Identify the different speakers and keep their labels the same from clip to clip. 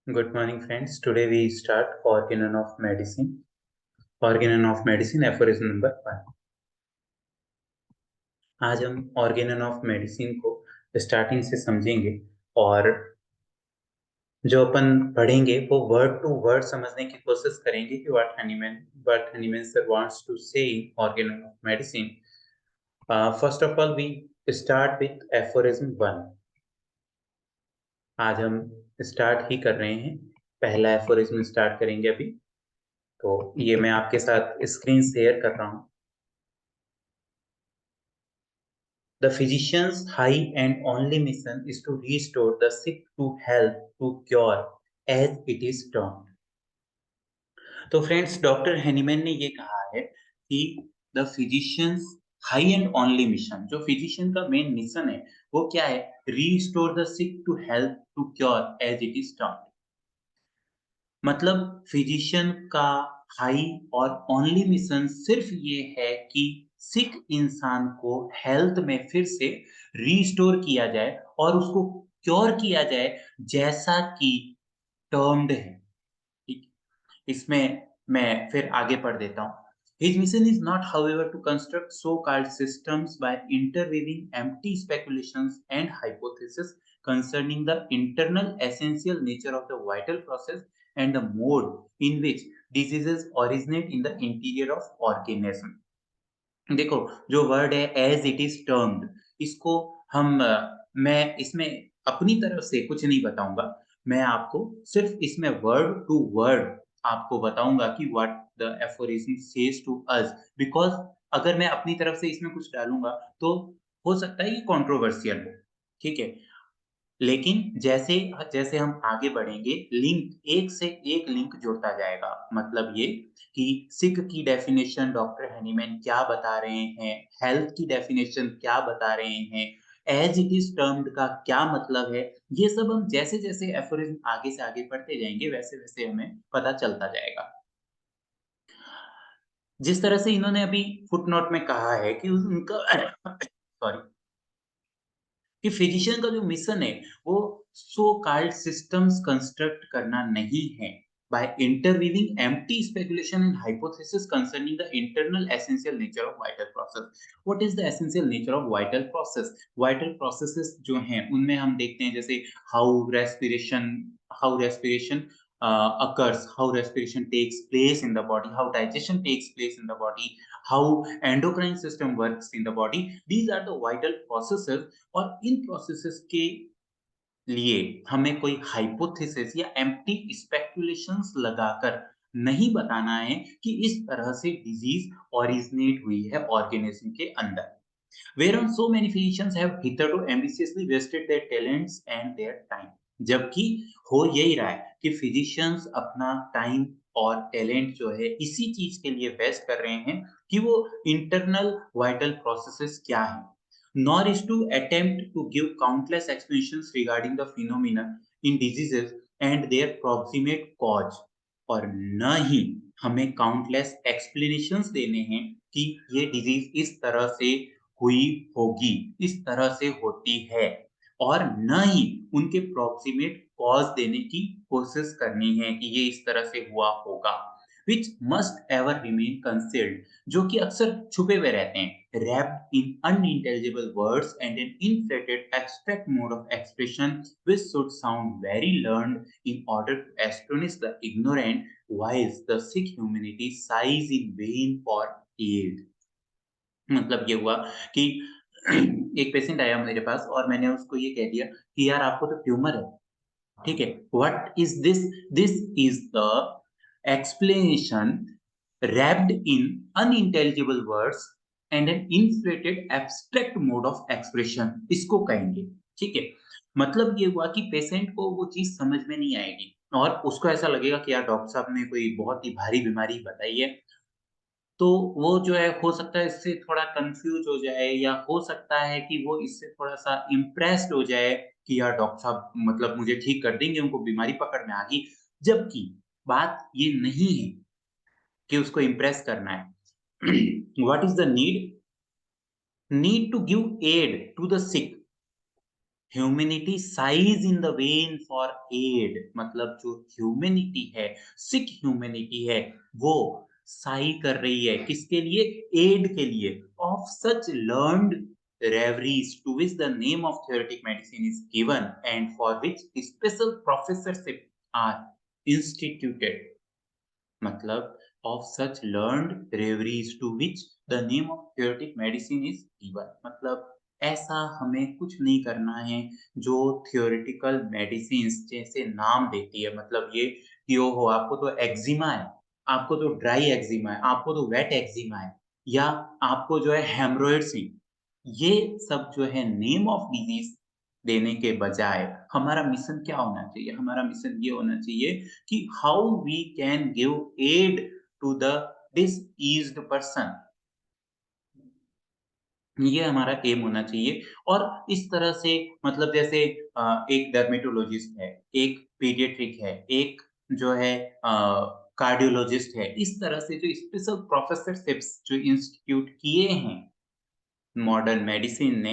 Speaker 1: Good morning, friends. Today we start Organon of Medicine. Organon of Medicine, aphorism number 1. आज हम Organon of Medicine को starting से समझेंगे और जो अपन पढ़ेंगे वो वर्ड टू वर्ड समझने की कोशिश करेंगे कि what Hahnemann sir wants to say in Organon of Medicine. First of all, we start with aphorism 1. आज हम स्टार्ट ही कर रहे हैं, पहला एफोरिज्म स्टार्ट करेंगे अभी। तो ये मैं आपके साथ स्क्रीन शेयर कर रहा हूं। The physician's high and only mission is to restore the sick to health, to cure, as it is termed. तो फ्रेंड्स, डॉक्टर हेनीमैन ने ये कहा है कि the physicians high and only mission, जो फिजिशियन का मेन मिशन है वो क्या है? Restore the sick to health, to cure, as it is termed. मतलब फिजिशियन का हाई और ओनली मिशन सिर्फ ये है कि सिक इंसान को हेल्थ में फिर से रीस्टोर किया जाए और उसको क्योर किया जाए जैसा कि टर्म्ड है। ठीक, इसमें मैं फिर आगे पढ़ देता हूँ। His mission is not, however, to construct so-called systems by interweaving empty speculations and hypotheses concerning the internal essential nature of the vital process and the mode in which diseases originate in the interior of organism. देखो, जो word है as it is termed, इसको मैं इसमें अपनी तरफ से कुछ नहीं बताऊंगा। मैं आपको सिर्फ इसमें वर्ड टू वर्ड आपको बताऊंगा कि what the aphorism says to us, because अगर मैं अपनी तरफ से इसमें कुछ डालूंगा तो हो सकता है ये कंट्रोवर्शियल हो। ठीक है, लेकिन जैसे जैसे हम आगे बढ़ेंगे, लिंक एक से एक लिंक जुड़ता जाएगा। मतलब ये कि सिक की डेफिनेशन डॉक्टर हेनीमैन क्या बता रहे हैं, हेल्थ की डेफिनेशन क्या बता रहे हैं, एज इट इज टर्म्ड का क्या मतलब है, ये सब हम जैसे जैसे एफोरिज्म आगे से आगे पढ़ते जाएंगे वैसे वैसे हमें पता चलता जाएगा। जिस तरह से इन्होंने अभी फुटनोट में कहा है कि उनका सॉरी, कि फिजिशियन का जो मिशन है वो सो कॉल्ड सिस्टम्स कंस्ट्रक्ट करना नहीं है, by interweaving empty speculation and hypothesis concerning the internal essential nature of vital process. What is the essential nature of vital process? Vital processes जो हैं उनमें हम देखते हैं जैसे how respiration how respiration occurs, how respiration takes place in the body, how digestion takes place in the body, how endocrine system works in the body. These are the vital processes, और इन processes के लिए हमें कोई hypothesis या empty speculations लगाकर नहीं बताना है कि इस तरह से डिजीज ओरिजिनेट हुई है ऑर्गेनिज्म के अंदर। Whereon so many physicians have hitherto ambitiously wasted their talents and their time. जबकि हो यही रहा है कि फिजिशियंस अपना टाइम और टैलेंट जो है इसी चीज के लिए वेस्ट कर रहे हैं कि वो इंटरनल वाइटल प्रोसेसेस क्या है, nor is to attempt to give countless explanations regarding the phenomena in diseases and their proximate cause, और न ही हमें काउंटलेस एक्सप्लेनेशंस देने हैं कि ये डिजीज इस तरह से हुई होगी, इस तरह से होती है, और न ही उनके प्रॉक्सिमेट कॉज देने की कोशिश करनी है कि ये इस तरह से हुआ होगा, which must ever remain concealed, जो कि अक्सर छुपे हुए रहते हैं, wrapped in unintelligible words and an inflated abstract mode of expression which should sound very learned in order to astonish the ignorant, whilst the sick humanity sighs in vain for aid. मतलब ये हुआ कि एक patient आया मेरे पास और मैंने उसको ये कह दिया कि यार आपको तो ट्यूमर है। ठीक है, what is this? This is the explanation wrapped in unintelligible words and an inflated abstract mode of expression, इसको कहेंगे। ठीक है, मतलब ये हुआ कि पेशेंट को वो चीज समझ में नहीं आएगी और उसको ऐसा लगेगा कि यार डॉक्टर साहब ने कोई बहुत ही भारी बीमारी बताई है, तो वो जो है हो सकता है इससे थोड़ा कंफ्यूज हो जाए, या हो सकता है कि वो इससे थोड़ा-सा इम्प्रेस्ड हो जाए कि यार डॉक्टर साहब मतलब मुझे ठीक कर देंगे, उनको बीमारी पकड़ में आ गई। जबकि बात ये नहीं है कि उसको इम्प्रेस करना है। What is the need? Need to give aid to the sick. Humanity sighs in the vain for aid, मतलब जो ह्यूमैनिटी है, सिक ह्यूमैनिटी है, वो साई कर रही है किसके लिए? एड के लिए। Of such learned reveries to which the name of theoretic medicine is given and for which special professorship are instituted, मतलब of such learned reveries to which the name of theoretic medicine is given, मतलब ऐसा हमें कुछ नहीं करना है जो theoretical medicines जैसे नाम देती है, मतलब ये कि ओहो आपको तो एक्जिमा है, आपको तो ड्राई एक्जिमा है, आपको तो वेट एक्जिमा है, या आपको जो है हेमरोइड्स हैं, ये सब जो है नेम ऑफ डिजीज देने के बजाय हमारा मिशन क्या होना चाहिए? हमारा मिशन ये होना चाहिए कि how we can give aid to the diseased person, ये हमारा एम होना चाहिए। और इस तरह से मतलब जैसे एक डर्मेटोलॉजिस्ट है, एक पीडियाट्रिक है, एक जो है कार्डियोलॉजिस्ट है, इस तरह से जो स्पेशल प्रोफेसरशिप्स जो इंस्टीट्यूट किए हैं मॉडर्न मेडिसिन ने,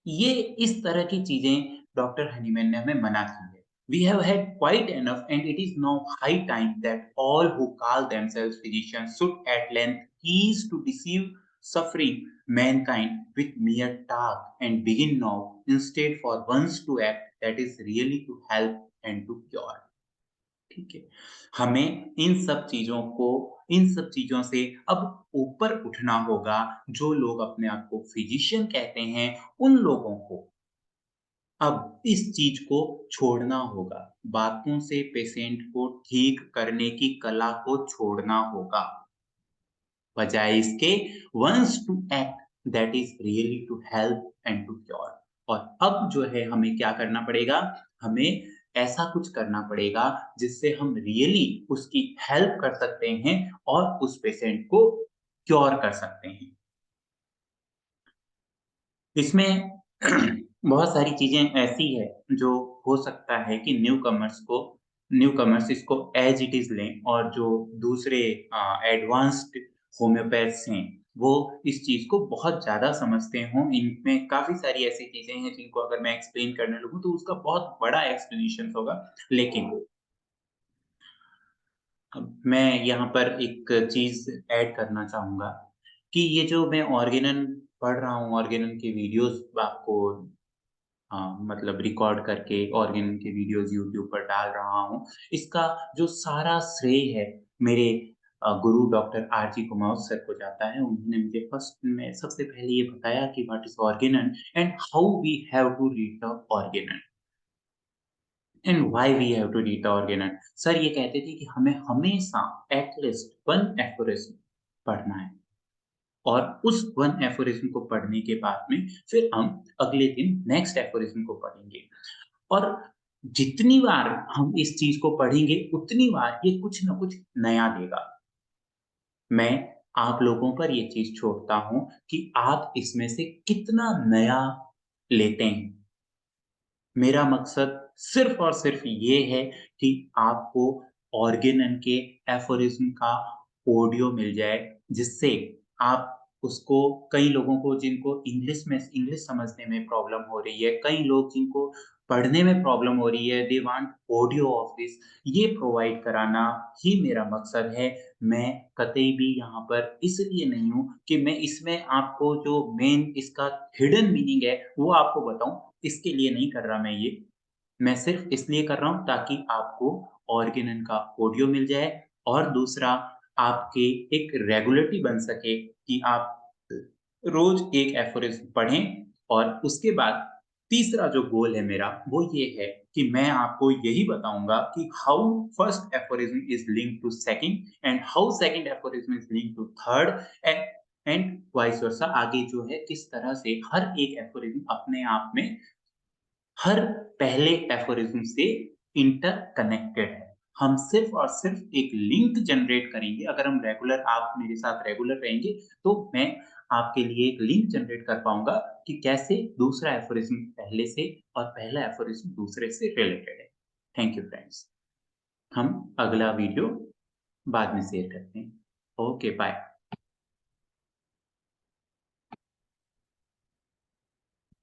Speaker 1: ये इस तरह की चीजें डॉक्टर हनीमैन ने हमें मना की है। We have had quite enough, and it is now high time that all who call themselves physicians should at length cease to deceive suffering mankind with mere talk and begin now instead for once to act that is really to help and to cure। ठीक है? हमें इन सब चीज़ों से अब ऊपर उठना होगा। जो लोग अपने आप को फिजिशियन कहते हैं, उन लोगों को अब इस चीज़ को छोड़ना होगा। बातों से पेशेंट को ठीक करने की कला को छोड़ना होगा। बजाय इसके wants to act that is really to help and to cure. और अब जो है हमें क्या करना पड़ेगा? हमें ऐसा कुछ करना पड़ेगा जिससे हम रियली उसकी हेल्प कर सकते हैं और उस पेशेंट को क्योर कर सकते हैं। इसमें बहुत सारी चीज़ें ऐसी है जो हो सकता है कि न्यूकमर्स इसको एज़ इट इज़ लें, और जो दूसरे एडवांस्ड होम्योपैथ्स हैं, वो इस चीज़ को बहुत ज़्यादा समझते हों। इनमें काफ़ी सारी ऐसी चीज़ें हैं जिनको अगर मैं एक्सप्लेन करने लगूँ तो उसका बहुत बड़ा एक्सप्लेनेशन होगा। लेकिन अब मैं यहाँ पर एक चीज़ ऐड करना चाहूँगा कि ये जो मैं ऑर्गेनन पढ़ रहा हूँ, ऑर्गेनन के वीडियोज़ आपको मतलब रिकॉर्ड करके ऑर्गेनन के वीडियोज़ यूट्यूब पर डाल रहा हूँ। इसका जो सारा श्रेय है मेरे गुरु डॉक्टर आर.जी. कुमार सर को जाता है। उन्होंने मुझे फर्स्ट में सबसे पहले ये बताया कि what is Organon and how we have to read the Organon and why we have to read the Organon. Sir ये कहते थे कि हमें हमेशा एट लीस्ट 1 एफोरिस्म पढ़ना है, और उस 1 एफोरिस्म को पढ़ने के बाद में फिर हम अगले दिन नेक्स्ट एफोरिस्म को पढ़ेंगे। और जितनी बार हम इस चीज़ को पढ़ेंगे, उतनी बार ये कुछ न कुछ नया देगा। मैं आप लोगों पर ये चीज़ छोड़ता हूँ कि आप इसमें से कितना नया लेते हैं। मेरा मकसद सिर्फ़ और सिर्फ़ ये है कि आपको ऑर्गेनन के एफ़ोरिज़्म का ऑडियो मिल जाए, जिससे आप उसको कई लोगों को जिनको इंग्लिश समझने में प्रॉब्लम हो रही है, कई लोग जिनको पढ़ने में प्रॉब्लम हो रही है, they want audio of this, ये प्रोवाइड कराना ही मेरा मकसद है। मैं कतई भी यहाँ पर इसलिए नहीं हूँ कि मैं इसमें आपको जो मेन इसका हिडन मीनिंग है, वो आपको बताऊँ, इसके लिए नहीं कर रहा मैं ये। मैं सिर्फ़ इसलिए कर रहा हूँ ताकि आपको ऑर्गेनन का ऑडियो मिल जाए, और दूसरा आपके एक रेगुलरिटी बन सके कि आप रोज़ एक एफ़ोरिस्म पढ़ें, और उसके बाद तीसरा जो गोल है मेरा, वो ये है कि मैं आपको यही बताऊँगा कि how first aphorism is linked to second and how second aphorism is linked to third and vice versa. आगे जो है किस तरह से हर एक एफ़ोरिस्म अपने आप में हर पहले एफोरिज्म से इंटरकनेक्टेड है। हम सिर्फ़ और सिर्फ़ एक लिंक जनरेट करेंगे। अगर आप मेरे साथ रेगुलर रहेंगे, तो मैं आपके लिए एक लिंक जनरेट कर पाऊँगा कि कैसे दूसरा एफोरिज्म पहले से और पहला एफोरिज्म दूसरे से रिलेटेड है। Thank you friends. हम अगला वीडियो बाद में शेयर करते हैं। Okay, bye.